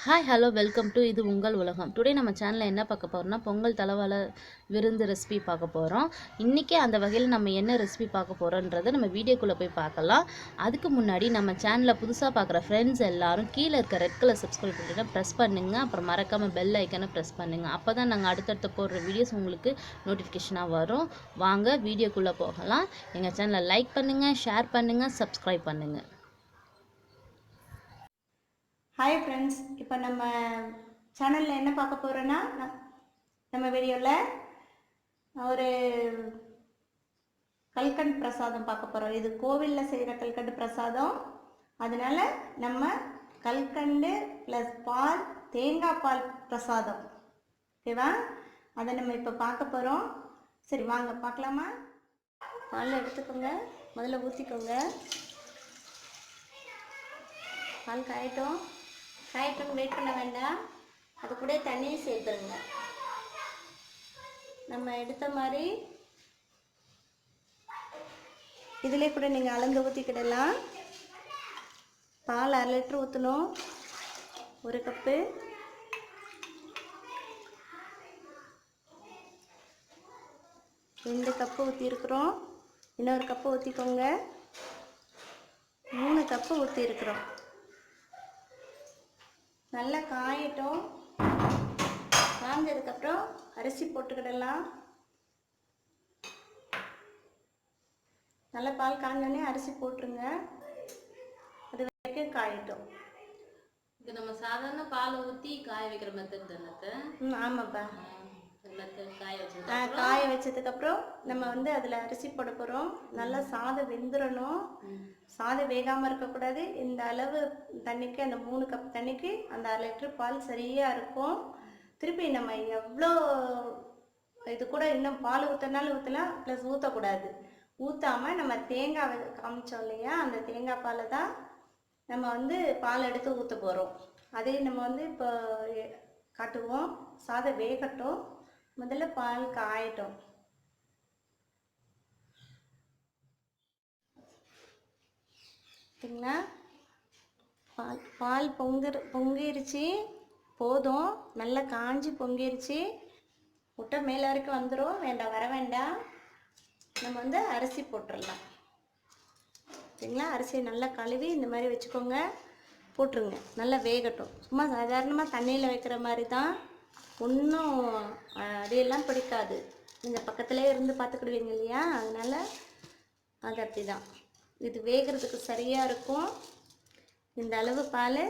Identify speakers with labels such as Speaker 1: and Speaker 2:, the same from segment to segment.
Speaker 1: Hi hello welcome to இது உங்கள் உலகம். டுடே நம்ம சேனலில் என்ன பார்க்க போகிறோம்னா பொங்கல் தலவாழ விருந்து ரெசிபி பார்க்க போகிறோம். இன்றைக்கி அந்த வகையில் நம்ம என்ன ரெசிபி பார்க்க போகிறோன்றதை நம்ம வீடியோக்குள்ளே போய் பார்க்கலாம். அதுக்கு முன்னாடி நம்ம சேனலில் புதுசாக பார்க்குற ஃப்ரெண்ட்ஸ் எல்லாரும் கீழே இருக்க ரெட் கலர் சப்ஸ்கிரைப் பட்டனை ப்ரெஸ் பண்ணுங்கள். அப்புறம் மறக்காமல் பெல் ஐக்கனை ப்ரெஸ் பண்ணுங்கள். அப்போ தான் நாங்கள் அடுத்தடுத்த போடுற வீடியோஸ் உங்களுக்கு நோட்டிஃபிகேஷனாக வரும். வாங்க வீடியோக்குள்ளே போகலாம். எங்கள் சேனலை லைக் பண்ணுங்கள், ஷேர் பண்ணுங்கள், சப்ஸ்கிரைப் பண்ணுங்கள்.
Speaker 2: ஹாய் ஃப்ரெண்ட்ஸ், இப்போ நம்ம சேனலில் என்ன பார்க்க போகிறோன்னா நம்ம வீடியோவில் ஒரு கல்கண்டு பிரசாதம் பார்க்க போகிறோம். இது கோவிலில் செய்கிற கல்கண்டு பிரசாதம். அதனால் நம்ம கல்கண்டு ப்ளஸ் பால், தேங்காய் பால் பிரசாதம், ஓகேவா? அதை நம்ம இப்போ பார்க்க போகிறோம். சரி வாங்க பார்க்கலாமா? பால் எடுத்துக்கோங்க, முதல்ல ஊற்றிக்கோங்க. பால் காயட்டும் வெயிட் பண்ண வேண்டாம். அது கூட தண்ணியும் சேர்த்துருங்க. நம்ம எடுத்த மாதிரி இதிலே கூட நீங்கள் அளந்து ஊற்றிக்கிடலாம். பால் 1/2 லிட்டர் ஊற்றணும். 1 கப்பு. ரெண்டு கப்பு ஊற்றிருக்கிறோம். இன்னொரு கப்பு ஊற்றிக்கோங்க. 3 கப்பு ஊற்றிருக்கிறோம். நல்லா காயட்டும். காய்ஞ்சதுக்கப்புறம் அரிசி போட்டுக்கிடலாம். நல்லா பால் காய்ஞ்சோடனே அரிசி போட்டுருங்க. அது வரைக்கும் காயட்டும்.
Speaker 1: இது நம்ம சாதாரண பால் ஊற்றி காய வைக்கிற மெத்தட் தானே?
Speaker 2: ஆமாப்பா.
Speaker 1: காய
Speaker 2: வச்சதுக்கப்புறம் நம்ம அதில் அரிசி போட போகிறோம். நல்லா சாதம் வெந்துடணும். சாதம் வேகாமல் இருக்கக்கூடாது. இந்த அளவு தண்ணிக்கு, அந்த 3 கப் தண்ணிக்கு அந்த 1/2 லிட்டர் பால் சரியாக இருக்கும். திருப்பி நம்ம எவ்வளோ இது கூட இன்னும் பால் ஊற்றினாலும் ஊற்றலாம், ப்ளஸ் ஊற்றக்கூடாது. ஊற்றாமல் நம்ம தேங்காய் காமிச்சோம் இல்லையா, அந்த தேங்காய் பாலை தான் நம்ம பால் எடுத்து ஊற்ற போகிறோம். அதையும் நம்ம இப்போ காட்டுவோம். சாதம் வேகட்டும். முதல்ல பால் காயட்டும். சரிங்களா? பால் பொங்கிருச்சு. போதும். நல்லா காஞ்சி பொங்கிருச்சு. முட்டை மேலே வரைக்கும் வந்துடும். வர வேண்டாம். நம்ம அரிசி போட்டுடலாம். சரிங்களா? அரிசியை நல்லா கழுவி இந்த மாதிரி வச்சுக்கோங்க. போட்டுருங்க. நல்லா வேகட்டும். சும்மா சாதாரணமாக தண்ணியில் வைக்கிற மாதிரி தான். ஒன்றும் அடியெல்லாம் பிடிக்காது. நீங்கள் பக்கத்துலேயே இருந்து பார்த்துக்கிடுவீங்க இல்லையா, அதனால் அது அப்படி தான். இது வேகிறதுக்கு சரியாக இருக்கும். இந்த அளவு பால்,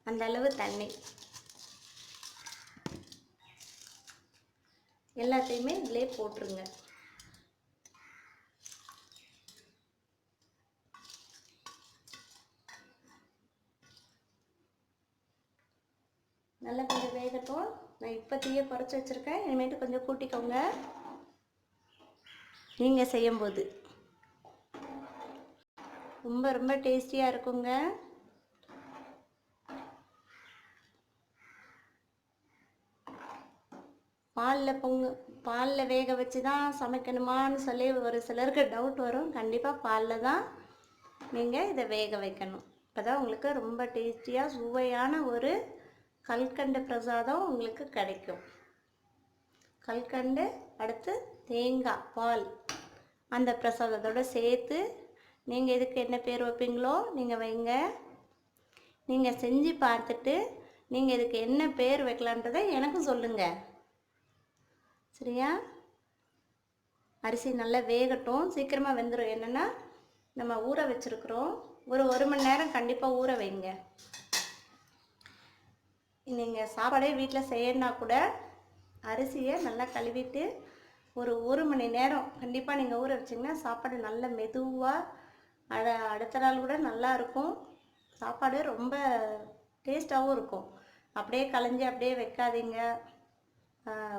Speaker 2: அந்த அளவு தண்ணி, எல்லாத்தையுமே இதிலே போட்டுருங்க. நல்லா கொஞ்சம் வேகட்டும். நான் இப்போ தீயை குறைச்சி வச்சுருக்கேன். இனிமேட்டு கொஞ்சம் கூட்டிக்கோங்க. நீங்கள் செய்யும்போது ரொம்ப ரொம்ப டேஸ்டியாக இருக்குங்க. பாலில் வேக வச்சு தான் சமைக்கணுமான்னு சொல்லி ஒரு சிலருக்கு டவுட் வரும். கண்டிப்பாக பாலில் தான் நீங்கள் இதை வேக வைக்கணும். அப்போ தான் உங்களுக்கு ரொம்ப டேஸ்டியாக சுவையான ஒரு கல்கண்டு பிரசாதம் உங்களுக்கு கிடைக்கும். கல்கண்டு, அடுத்து தேங்காய் பால், அந்த பிரசாதத்தோடு சேர்த்து நீங்கள் இதுக்கு என்ன பேர் வைப்பீங்களோ நீங்கள் வைங்க. நீங்கள் செஞ்சு பார்த்துட்டு நீங்கள் இதுக்கு என்ன பேர் வைக்கலான்றதை எனக்கும் சொல்லுங்கள். சரியா? அரிசி நல்லா வேகட்டும். சீக்கிரமாக வெந்துடும். என்னென்னா நம்ம ஊற வச்சுருக்குறோம். ஒரு 1 மணி நேரம் கண்டிப்பாக ஊற வைங்க. நீங்கள் சாப்பாடே வீட்டில் செய்யணுன்னா கூட அரிசியை நல்லா கழுவிட்டு ஒரு 1 மணி நேரம் கண்டிப்பாக நீங்கள் ஊற வச்சிங்கன்னா சாப்பாடு நல்லா மெதுவாக அடுத்த நாள் கூட நல்லா இருக்கும். சாப்பாடு ரொம்ப டேஸ்ட்டாகவும் இருக்கும். அப்படியே களைஞ்சி அப்படியே வைக்காதீங்க.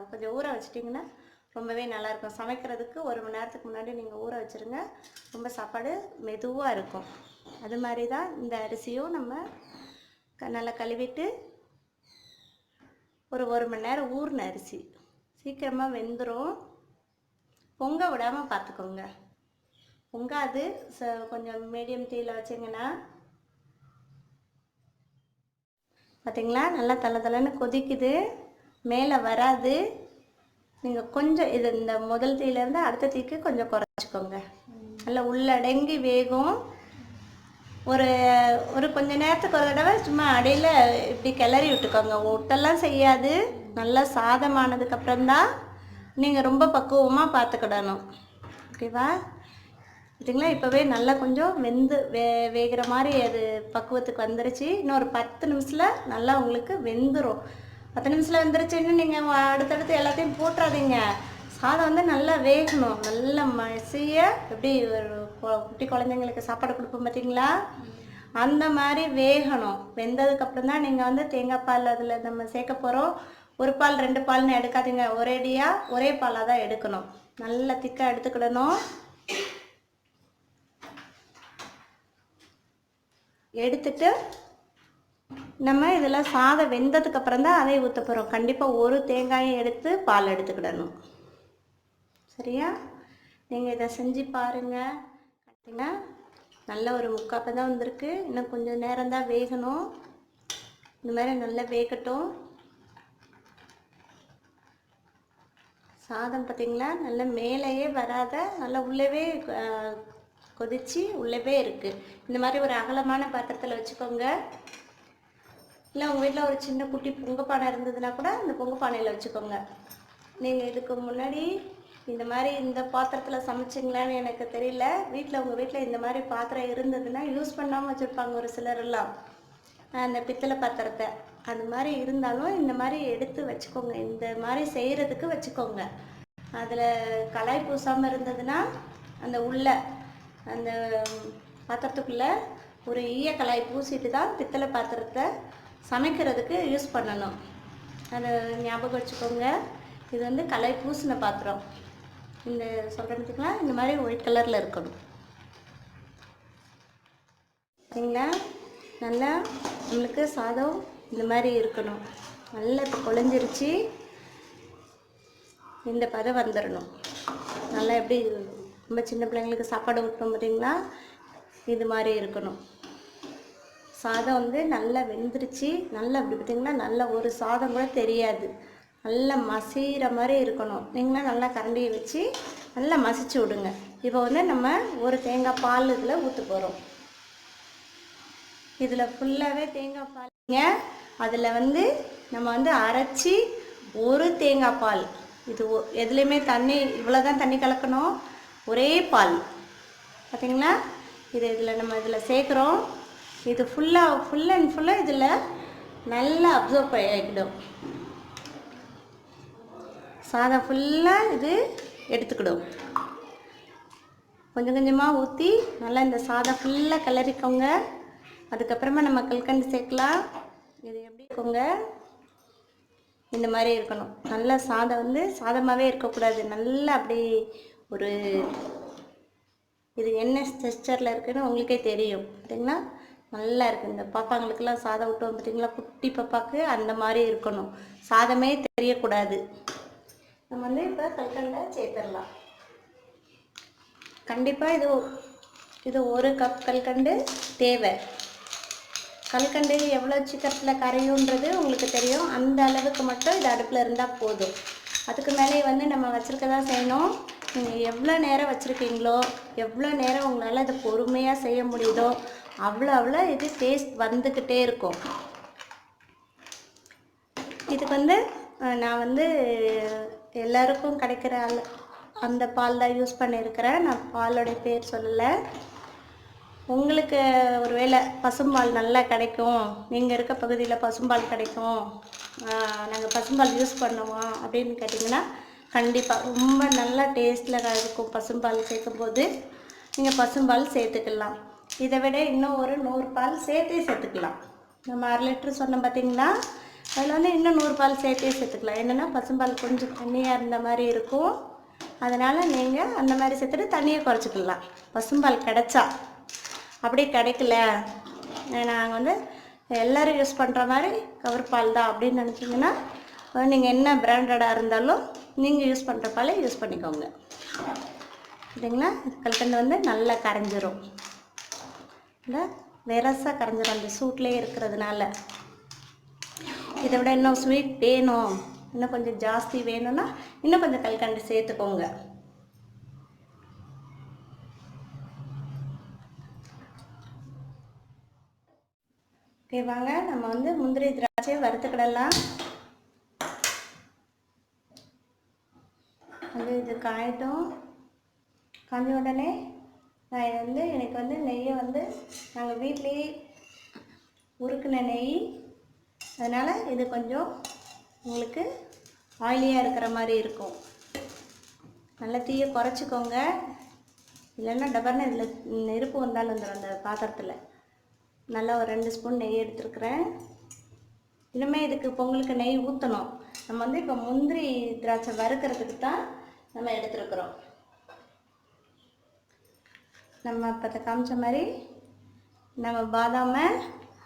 Speaker 2: கொஞ்சம் ஊற வச்சிட்டிங்கன்னா ரொம்பவே நல்லாயிருக்கும். சமைக்கிறதுக்கு 1 மணி நேரத்துக்கு முன்னாடி நீங்கள் ஊற வச்சுருங்க. ரொம்ப சாப்பாடு மெதுவாக இருக்கும். அது மாதிரி தான் இந்த அரிசியும் நம்ம நல்லா கழுவிட்டு ஒரு 1 மணி நேரம் ஊறின அரிசி சீக்கிரமாக வெந்துடும். பொங்க விடாமல் பார்த்துக்கோங்க. பொங்காது. கொஞ்சம் மீடியம் தீயில் வச்சிங்கன்னா பார்த்தீங்களா நல்லா தலை தலைன்னு கொதிக்குது, மேலே வராது. நீங்கள் கொஞ்சம் இது இந்த முதல் தீயிலேருந்து அடுத்த தீக்கு கொஞ்சம் குறைச்சிக்கோங்க. நல்லா உள்ளடங்கி வேகும். ஒரு ஒரு கொஞ்ச நேரத்துக்கு ஒரு தடவை சும்மா அடியில் இப்படி கிளறி விட்டுக்கோங்க. ஒட்டெல்லாம் செய்யாது. நல்லா சாதமானதுக்கப்புறம்தான் நீங்கள் ரொம்ப பக்குவமாக பார்த்துக்கிடணும். ஓகேவா? பார்த்தீங்களா இப்போவே நல்லா கொஞ்சம் வெந்து வேகிற மாதிரி அது பக்குவத்துக்கு வந்துருச்சு. இன்னொரு 10 நிமிஷத்தில் நல்லா உங்களுக்கு வெந்துடும். 10 நிமிஷத்தில் வெந்துருச்சுன்னு நீங்கள் அடுத்தடுத்து எல்லாத்தையும் போட்டுறாதீங்க. சாதம் வந்து நல்லா வேகணும். நல்லா மசிய எப்படி ஒரு குட்டி குழந்தைங்களுக்கு சாப்பாடு கொடுப்போம் பார்த்தீங்களா, அந்த மாதிரி வேகணும். வெந்ததுக்கப்புறம் தான் நீங்கள் வந்து தேங்காய் பால் அதில் நம்ம சேர்க்க போகிறோம். 1 பால் 2 பால்னு எடுக்காதீங்க, ஒரேடியாக ஒரே பாலாக தான் எடுக்கணும். நல்லா திக்காக எடுத்துக்கிடணும். எடுத்துட்டு நம்ம இதில் சாதம் வெந்ததுக்கப்புறம் தான் அதை ஊற்ற போகிறோம். கண்டிப்பாக ஒரு தேங்காயை எடுத்து பால் எடுத்துக்கிடணும். சரியா? நீங்கள் இதை செஞ்சு பாருங்கள். பார்த்தீங்கன்னா நல்ல ஒரு முக்காப்பை தான் வந்திருக்கு. இன்னும் கொஞ்சம் நேரம் தான் வேகணும். இந்த மாதிரி நல்லா வேகட்டும். சாதம் பார்த்தீங்களா நல்லா மேலேயே வராத நல்லா உள்ளவே கொதிச்சு உள்ளவே இருக்குது. இந்த மாதிரி ஒரு அகலமான பாத்திரத்தில் வச்சுக்கோங்க. இல்லை உங்கள் வீட்டில் ஒரு சின்ன குட்டி பொங்க பானை இருந்ததுன்னா கூட அந்த பொங்க பானையில் வச்சுக்கோங்க. நீங்கள் இதுக்கு முன்னாடி இந்த மாதிரி இந்த பாத்திரத்தில் சமைச்சிங்களான்னு எனக்கு தெரியல. உங்கள் வீட்டில் இந்த மாதிரி பாத்திரம் இருந்ததுன்னா யூஸ் பண்ணாமல் வச்சுருப்பாங்க ஒரு சிலரெல்லாம், அந்த பித்தளை பாத்திரத்தை. அந்த மாதிரி இருந்தாலும் இந்த மாதிரி எடுத்து வச்சுக்கோங்க. இந்த மாதிரி செய்கிறதுக்கு வச்சுக்கோங்க. அதில் கலாய் பூசாமல் இருந்ததுன்னா அந்த உள்ள அந்த பாத்திரத்துக்குள்ளே ஒரு ஈய கலாய் பூசிட்டு தான் பித்தளை பாத்திரத்தை சமைக்கிறதுக்கு யூஸ் பண்ணணும். அதை ஞாபகம் வச்சுக்கோங்க. இது வந்து கலாய் பூசின பாத்திரம். இந்த சொல்கிறதுக்குலாம் இந்த மாதிரி ஒயிட் கலரில் இருக்கணும். சரிங்களா? நல்லா நம்மளுக்கு சாதம் இந்த மாதிரி இருக்கணும். நல்லா இப்போ குழஞ்சிருச்சு. இந்த பதம் வந்துடணும். நல்லா எப்படி ரொம்ப சின்ன பிள்ளைங்களுக்கு சாப்பாடு ஊட்டணும் பார்த்தீங்களா, இது மாதிரி இருக்கணும். சாதம் வந்து நல்லா வெந்துருச்சு. நல்லா அப்படி பார்த்திங்கன்னா நல்லா ஒரு சாதம் கூட தெரியாது. நல்லா மசிகிற மாதிரி இருக்கணும். நீங்களும் நல்லா கரண்டியை வச்சு நல்லா மசிச்சு விடுங்க. இப்போ வந்து நம்ம ஒரு தேங்காய் பால் இதில் ஊற்ற போகிறோம். இதில் ஃபுல்லாகவே தேங்காய் பால்ங்க. அதில் வந்து நம்ம வந்து அரைச்சி ஒரு தேங்காய் பால். இது எதுலேயுமே தண்ணி இவ்வளோ தான் தண்ணி கலக்கணும். ஒரே பால் பார்த்தீங்களா. இதில் நம்ம இதில் சேர்க்குறோம். இது ஃபுல் அண்ட் ஃபுல்லாக இதில் நல்லா அப்சர்வ் ஆகிடும். சாதம் ஃபுல்லாக இது எடுத்துக்கிடும். கொஞ்சம் கொஞ்சமாக ஊற்றி நல்லா இந்த சாதம் ஃபுல்லாக கிளறிக்கோங்க. அதுக்கப்புறமா நம்ம கல்கண்டு சேர்க்கலாம். இது எப்படி இருக்கோங்க, இந்த மாதிரி இருக்கணும். நல்லா சாதம் வந்து சாதமாகவே இருக்கக்கூடாது. நல்லா அப்படி ஒரு இது என்ன டெக்ஸ்சரில் இருக்குதுன்னு உங்களுக்கே தெரியும் பார்த்தீங்களா. நல்லா இருக்குது. இந்த பாப்பாங்களுக்கெல்லாம் சாதம் விட்டோம் பார்த்தீங்களா, குட்டி பாப்பாவுக்கு அந்த மாதிரி இருக்கணும். சாதமே தெரியக்கூடாது. நம்ம வந்து இப்போ கல்கண்டை சேர்த்துடலாம். கண்டிப்பாக இது 1 கப் கல்கண்டு தேவை. கல்கண்டு எவ்வளோ சீக்கிரத்தில் கரையுன்றது உங்களுக்கு தெரியும். அந்த அளவுக்கு மட்டும் இது அடுப்பில் இருந்தால் போதும். அதுக்கு மேலே வந்து நம்ம வச்சுருக்க தான் செய்யணும். நீங்கள் எவ்வளோ நேரம் வச்சுருக்கீங்களோ, எவ்வளோ நேரம் உங்களால் இதை பொறுமையாக செய்ய முடியுதோ அவ்வளோ இது டேஸ்ட் வந்துக்கிட்டே இருக்கும். இதுக்கு வந்து நான் வந்து எல்லாருக்கும் கிடைக்கிற அந்த பால் தான் யூஸ் பண்ணியிருக்கிறேன். நான் பாலோடைய பேர் சொல்லலை. உங்களுக்கு ஒரு வேளை பசும்பால் நல்லா கிடைக்கும், நீங்கள் இருக்க பகுதியில் பசும்பால் கிடைக்கும், நாங்கள் பசும்பால் யூஸ் பண்ணுவோம் அப்படின்னு கேட்டிங்கன்னா கண்டிப்பாக ரொம்ப நல்லா டேஸ்ட்டில் இருக்கும். பசும்பால் சேர்க்கும்போது நீங்கள் பசும்பால் சேர்த்துக்கலாம். இதை விட இன்னும் ஒரு 100 பால் சேர்த்துக்கலாம். நம்ம 1/2 லிட்டர் சொன்னோம் பார்த்தீங்களா, அதில் வந்து இன்னும் 100 பால் சேர்த்துக்கலாம். என்னென்னா பசும்பால் கொஞ்சம் தண்ணியாக இருந்த மாதிரி இருக்கும். அதனால் நீங்கள் அந்த மாதிரி சேர்த்துட்டு தண்ணியை குறைச்சிக்கலாம் பசும்பால் கிடைச்சா. அப்படி கிடைக்கல, நாங்கள் வந்து எல்லோரும் யூஸ் பண்ணுற மாதிரி கவர் பால் தான் அப்படின்னு நினச்சிங்கன்னா நீங்கள் என்ன பிராண்டடாக இருந்தாலும் நீங்கள் யூஸ் பண்ணுற பாலை யூஸ் பண்ணிக்கோங்க. சரிங்களா? கல்கண்டு வந்து நல்லா கரைஞ்சிரும். இல்லை வெரசாக கரைஞ்சிரும் அந்த சூட்லேயே இருக்கிறதுனால. இதை விட இன்னும் ஸ்வீட் வேணும், இன்னும் கொஞ்சம் ஜாஸ்தி வேணும்னா இன்னும் கொஞ்சம் கல்கண்டு சேர்த்துக்கோங்க. ஓகே, வாங்க நம்ம வந்து முந்திரி திராட்சையை வறுத்துக்கிடலாம். வந்து இது காயட்டும். காஞ்ச உடனே நான் வந்து எனக்கு வந்து நெய்யை வந்து நாங்கள் வீட்லேயே உருக்குன நெய், அதனால் இது கொஞ்சம் உங்களுக்கு ஆயிலியாக இருக்கிற மாதிரி இருக்கும். நல்லா தீயை குறைச்சிக்கோங்க, இல்லைன்னா டபர்னு இதில் நெருப்பு வந்தாலும் வந்துடும் அந்த பாத்திரத்தில். நல்லா ஒரு 2 ஸ்பூன் நெய் எடுத்துருக்குறேன். இனிமேல் இதுக்கு பொங்கலுக்கு நெய் ஊற்றணும். நம்ம வந்து இப்போ முந்திரி திராட்சை வறுக்கிறதுக்கு தான் நம்ம எடுத்துருக்குறோம். நம்ம இப்போ காமிச்ச மாதிரி நம்ம பாதாமை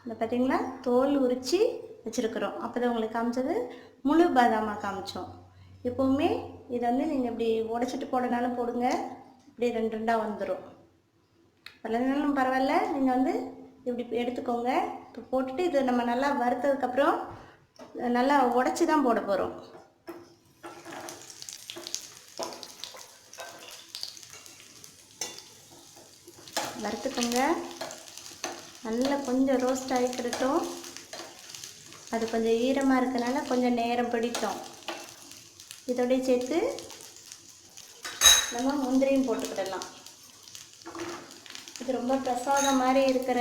Speaker 2: இந்த பார்த்திங்களா தோல் உரித்து வச்சுருக்குறோம். அப்போ தான் உங்களுக்கு காமிச்சது முழு பாதாமாக காமிச்சோம். எப்போவுமே இதை வந்து நீங்கள் இப்படி உடச்சிட்டு போடனாலும் போடுங்க, இப்படி 2 2ஆக வந்துடும். பரவாயில்லைனாலும் பரவாயில்ல, நீங்கள் வந்து இப்படி எடுத்துக்கோங்க. இப்போ போட்டுட்டு இது நம்ம நல்லா வறுத்ததுக்கப்புறம் நல்லா உடச்சி தான் போட போகிறோம். வறுத்துக்கோங்க, நல்லா கொஞ்சம் ரோஸ்ட் ஆகிக்கிடட்டும். அது கொஞ்சம் ஈரமாக இருக்கனால கொஞ்சம் நேரம் பிடிக்கும். இதோடய சேர்த்து நம்ம முந்திரியும் போட்டுக்கிடலாம். இது ரொம்ப பிரசாதம் மாதிரி இருக்கிற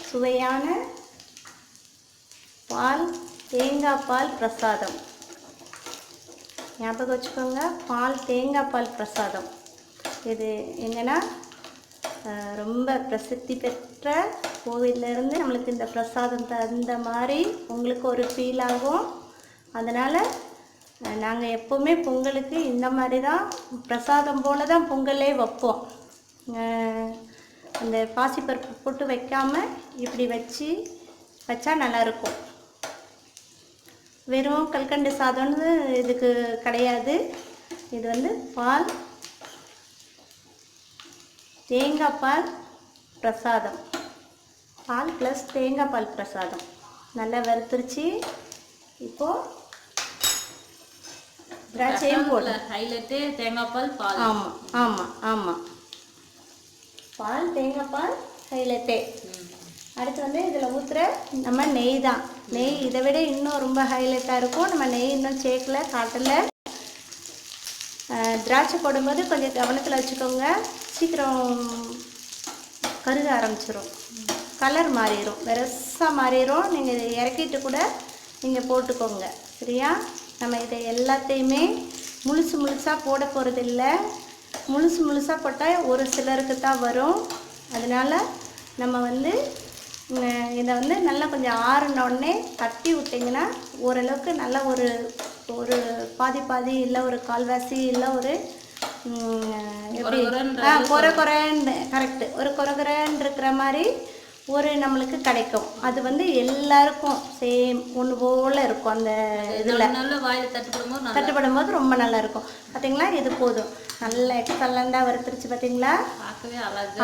Speaker 2: சுவையான பால், தேங்காய் பால் பிரசாதம். ஞாபகம் வச்சுக்கோங்க, பால் தேங்காய் பால் பிரசாதம். இது எங்கன்னா ரொம்ப பிரசித்தி பெற்ற கோவிலிருந்து நம்மளுக்கு இந்த பிரசாதம் தந்த மாதிரி உங்களுக்கு ஒரு ஃபீல் ஆகும். அதனால் நாங்கள் எப்போவுமே பொங்கலுக்கு இந்த மாதிரி தான் பிரசாதம் போல் தான் பொங்கலே வைப்போம். அந்த பாசிப்பருப்பு போட்டு வைக்காமல் இப்படி வச்சா நல்லாயிருக்கும். வெறும் கல்கண்டு சாதம்னு இதுக்கு கிடையாது. இது வந்து பால் தேங்காய் பால் பிரசாதம், பால் ப்ளஸ் தேங்காய் பால் பிரசாதம். நல்லா வறுத்துருச்சு. இப்போது திராட்சையும் போடல.
Speaker 1: ஹைலைட்டு தேங்காய் பால் பால்.
Speaker 2: ஆமாம் ஆமாம் ஆமாம், பால் தேங்காய் பால் ஹைலைட்டே. அடுத்து வந்து இதில் ஊற்றுற நம்ம நெய் தான். நெய் இதை விட இன்னும் ரொம்ப ஹைலைட்டாக இருக்கும். நம்ம நெய் இன்னும் சேர்க்கல, காட்டலை. திராட்சை போடும்போது கொஞ்சம் கவனத்தில் வச்சுக்கோங்க, சீக்கிரம் கருக ஆரம்பிச்சிடும், கலர் மாறிடும், வெரசாக மாறிடும். நீங்கள் இதை இறக்கிட்டு கூட நீங்கள் போட்டுக்கோங்க, சரியா? நம்ம இதை எல்லாத்தையுமே முழுசாக போட போகிறதில்ல. முழுசாக போட்டால் ஒரு சிலருக்கு தான் வரும். அதனால் நம்ம வந்து இதை வந்து நல்லா கொஞ்சம் ஆறுனோடனே தட்டி விட்டிங்கன்னா ஓரளவுக்கு நல்லா ஒரு பாதி இல்லை ஒரு கால்வாசி இல்லை ஒரு எப்படி கொரன்னு கரெக்டு, ஒரு கொரன்னு இருக்கிற மாதிரி ஒரு நம்மளுக்கு கிடைக்கும். அது வந்து எல்லாருக்கும் சேம் ஒன்று போல் இருக்கும். அந்த இதில்
Speaker 1: வாயில்
Speaker 2: தட்டுப்படும் போது ரொம்ப நல்லா இருக்கும். பார்த்தீங்களா? இது போதும், நல்லா எக்ஸலண்டாக வறுத்துருச்சு. பார்த்தீங்களா?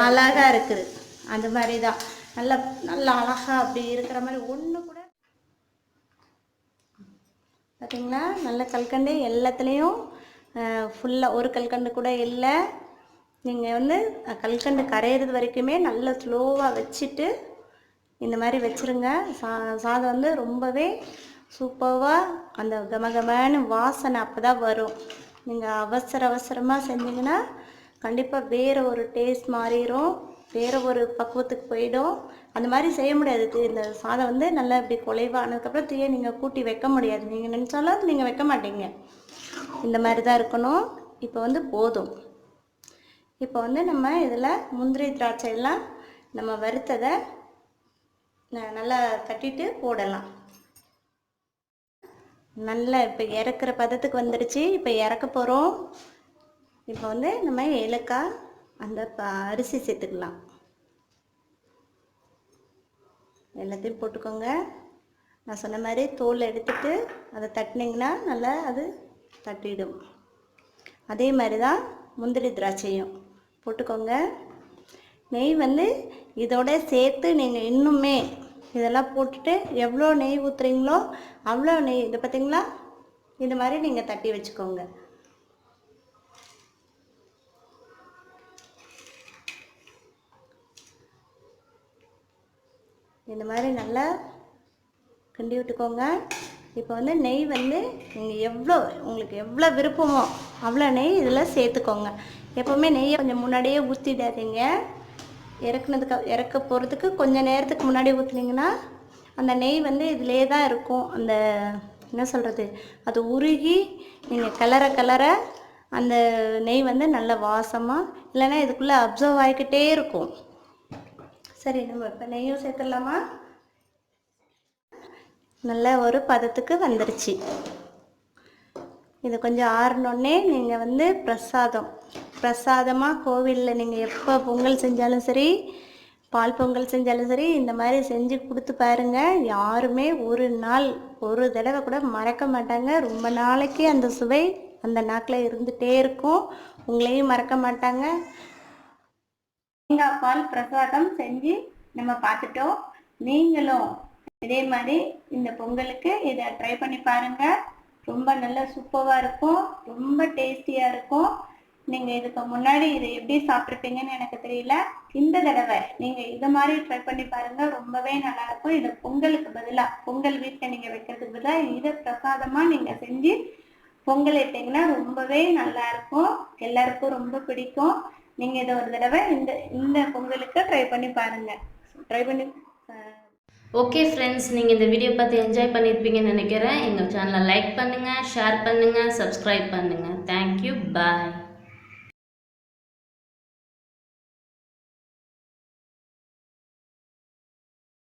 Speaker 2: அழகாக இருக்குது. அந்த மாதிரி தான் நல்லா அழகாக அப்படி இருக்கிற மாதிரி ஒன்று கூட. பார்த்தீங்களா? நல்ல கல்கண்டு எல்லாத்துலேயும் ஃபுல்லாக ஒரு கல்கண்டு கூட இல்லை. நீங்கள் வந்து கல்கண்டு கரையிறது வரைக்குமே நல்லா ஸ்லோவாக வச்சுட்டு இந்த மாதிரி வச்சுருங்க. சாதம் வந்து ரொம்பவே சூப்பராக அந்த கமகமான வாசனை அப்போ தான் வரும். நீங்கள் அவசரமாக செஞ்சிங்கன்னா கண்டிப்பாக வேறு ஒரு டேஸ்ட் மாறிடும், வேறு ஒரு பக்குவத்துக்கு போயிடும். அந்த மாதிரி செய்ய முடியாது. இந்த சாதம் வந்து நல்லா இப்படி குலைவானதுக்கப்புறம் தீயை நீங்கள் கூட்டி வைக்க முடியாது. நீங்கள் நினச்சாலும் நீங்கள் வைக்க மாட்டீங்க. இந்த மாதிரி தான் இருக்கணும். இப்போ வந்து போதும். இப்போ வந்து நம்ம இதில் முந்திரி திராட்சை எல்லாம் நம்ம வறுத்ததை நல்லா தட்டிட்டு போடலாம். நல்லா இப்போ இறக்குற பதத்துக்கு வந்துடுச்சு. இப்போ இறக்க போகிறோம். இப்போ வந்து நம்ம ஏலக்காய் அந்த அரிசி சேர்த்துக்கலாம். எல்லாத்தையும் போட்டுக்கோங்க. நான் சொன்ன மாதிரி தோல் எடுத்துட்டு அதை தட்டினீங்கன்னா நல்லா அது தட்டிடும். அதே மாதிரி தான் முந்திரி திராட்சையும் போட்டுக்கோங்க. நெய் வந்து இதோட சேர்த்து நீங்கள் இன்னுமே இதெல்லாம் போட்டுட்டு எவ்வளோ நெய் ஊற்றுறீங்களோ அவ்வளோ நெய், இது பார்த்தீங்களா, இது மாதிரி நீங்கள் தட்டி வச்சுக்கோங்க. இந்த மாதிரி நல்லா கிண்டி விட்டுக்கோங்க. இப்போ வந்து நெய் வந்து நீங்கள் உங்களுக்கு எவ்வளோ விருப்பமோ அவ்வளோ நெய் இதில் சேர்த்துக்கோங்க. எப்போவுமே நெய்யை கொஞ்சம் முன்னாடியே ஊற்றிடாதீங்க. இறக்க போகிறதுக்கு கொஞ்சம் நேரத்துக்கு முன்னாடி ஊற்றுனீங்கன்னா அந்த நெய் வந்து இதிலே தான் இருக்கும். அந்த என்ன சொல்கிறது, அது உருகி நீங்கள் கிளற அந்த நெய் வந்து நல்ல வாசமாக, இல்லைன்னா இதுக்குள்ளே அப்சர்வ் ஆகிக்கிட்டே இருக்கும். சரி, நம்ம இப்போ நெய்யும் சேர்த்துடலாமா? நல்ல ஒரு பதத்துக்கு வந்துருச்சு. இது கொஞ்சம் ஆறினோடனே நீங்கள் வந்து பிரசாதமாக கோவிலில் நீங்கள் எப்போ பொங்கல் செஞ்சாலும் சரி, பால் பொங்கல் செஞ்சாலும் சரி, இந்த மாதிரி செஞ்சு கொடுத்து பாருங்கள். யாருமே ஒரு தடவை கூட மறக்க மாட்டாங்க. ரொம்ப நாளைக்கு அந்த சுவை அந்த நாக்கில் இருந்துகிட்டே இருக்கும். உங்களையும் மறக்க மாட்டாங்க. தேங்காய் பால் பிரசாதம் செஞ்சு நம்ம பார்த்துட்டோம். நீங்களும் இதே மாதிரி இந்த பொங்கலுக்கு இதை ட்ரை பண்ணி பாருங்கள். ரொம்ப நல்ல சூப்பராக இருக்கும், ரொம்ப டேஸ்டியாக இருக்கும். நீங்கள் இதுக்கு முன்னாடி இதை எப்படி சாப்பிட்ருப்பீங்கன்னு எனக்கு தெரியல. இந்த தடவை நீங்கள் இதை மாதிரி ட்ரை பண்ணி பாருங்கள், ரொம்பவே நல்லாயிருக்கும். இதை பொங்கலுக்கு பதிலாக, பொங்கல் வீட்டில் நீங்கள் வைக்கிறதுக்கு பதிலாக இதை பிரசாதமாக நீங்கள் செஞ்சு பொங்கல் இட்டீங்கன்னா ரொம்பவே நல்லாயிருக்கும். எல்லாருக்கும் ரொம்ப பிடிக்கும். நீங்கள் இதை ஒரு தடவை இந்த பொங்கலுக்கு ட்ரை பண்ணி பாருங்கள்.
Speaker 1: ஓகே ஃப்ரெண்ட்ஸ், நீங்கள் இந்த வீடியோ பார்த்து என்ஜாய் பண்ணியிருப்பீங்கன்னு நினைக்கிறேன். எங்கள் சேனலை லைக் பண்ணுங்கள், ஷேர் பண்ணுங்கள், சப்ஸ்கிரைப் பண்ணுங்கள். தேங்க்யூ, பாய்.